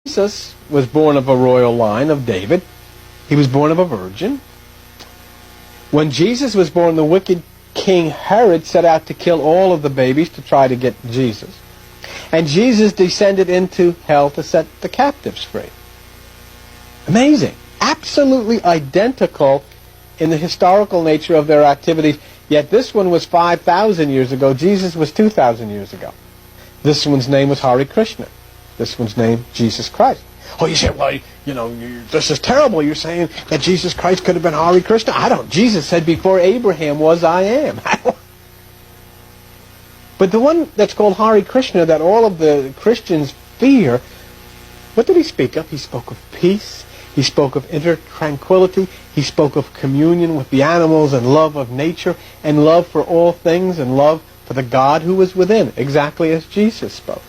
Jesus was born of a royal line of David. He was born of a virgin. When Jesus was born, the wicked King Herod set out to kill all of the babies to try to get Jesus. And Jesus descended into hell to set the captives free. Amazing. Absolutely identical in the historical nature of their activities. Yet this one was 5,000 years ago. Jesus was 2,000 years ago. This one's name was Hare Krishna. This one's name, Jesus Christ. Oh, you say, well, this is terrible. You're saying that Jesus Christ could have been Hare Krishna. I don't. Jesus said, before Abraham was, I am. But the one that's called Hare Krishna that all of the Christians fear, what did he speak of? He spoke of peace. He spoke of inner tranquility. He spoke of communion with the animals and love of nature and love for all things and love for the God who was within, exactly as Jesus spoke.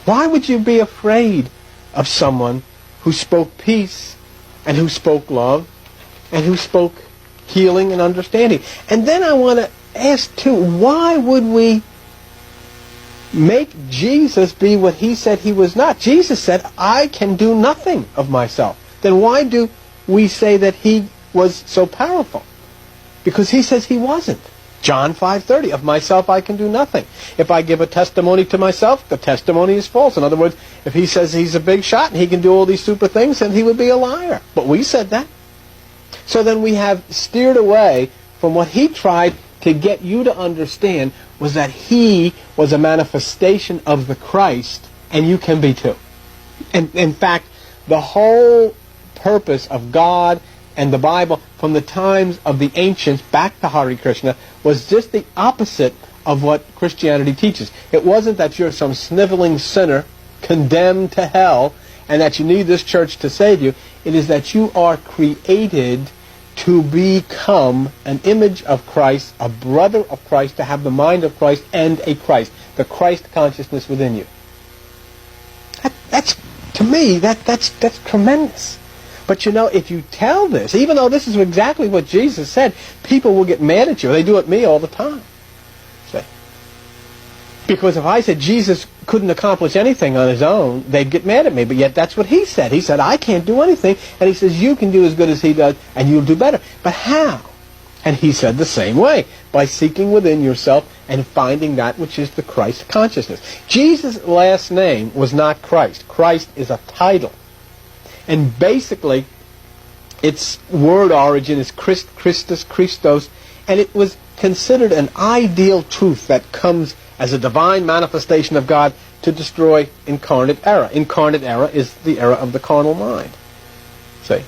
Why would you be afraid of someone who spoke peace and who spoke love and who spoke healing and understanding? And then I want to ask too, why would we make Jesus be what he said he was not? Jesus said, I can do nothing of myself. Then why do we say that he was so powerful? Because he says he wasn't. John 5:30, of myself I can do nothing. If I give a testimony to myself, the testimony is false. In other words, if he says he's a big shot and he can do all these super things, then he would be a liar. But we said that. So then we have steered away from what he tried to get you to understand, was that he was a manifestation of the Christ, and you can be too. And in fact, the whole purpose of God and the Bible from the times of the ancients back to Hare Krishna was just the opposite of what Christianity teaches. It wasn't that you're some sniveling sinner condemned to hell and that you need this church to save you. It is that you are created to become an image of Christ, a brother of Christ, to have the mind of Christ and a Christ, the Christ consciousness within you. That's to me, that's tremendous. But if you tell this, even though this is exactly what Jesus said, people will get mad at you. They do it to me all the time. See? Because if I said Jesus couldn't accomplish anything on his own, they'd get mad at me. But yet that's what he said. He said, I can't do anything. And he says, you can do as good as he does, and you'll do better. But how? And he said the same way, by seeking within yourself and finding that which is the Christ consciousness. Jesus' last name was not Christ. Christ is a title. And basically, its word origin is Christus, Christos, and it was considered an ideal truth that comes as a divine manifestation of God to destroy incarnate error. Incarnate error is the error of the carnal mind. See?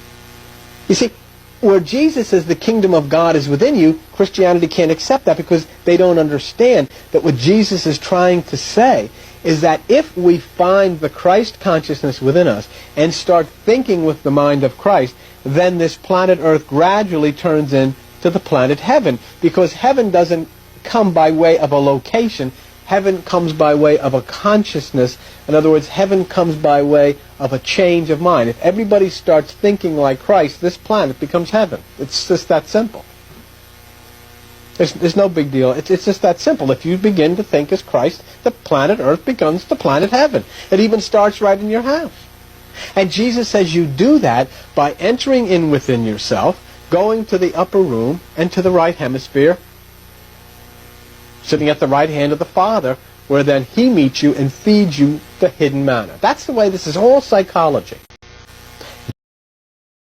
You see, where Jesus says the kingdom of God is within you, Christianity can't accept that because they don't understand that what Jesus is trying to say is that if we find the Christ consciousness within us and start thinking with the mind of Christ, then this planet Earth gradually turns into the planet heaven, because heaven doesn't come by way of a location. Heaven comes by way of a consciousness. In other words, heaven comes by way of a change of mind. If everybody starts thinking like Christ, this planet becomes heaven. It's just that simple. There's no big deal. It's just that simple. If you begin to think as Christ, the planet Earth becomes the planet heaven. It even starts right in your house. And Jesus says you do that by entering in within yourself, going to the upper room and to the right hemisphere, sitting at the right hand of the Father, where then he meets you and feeds you the hidden manna. That's the way this is all psychology.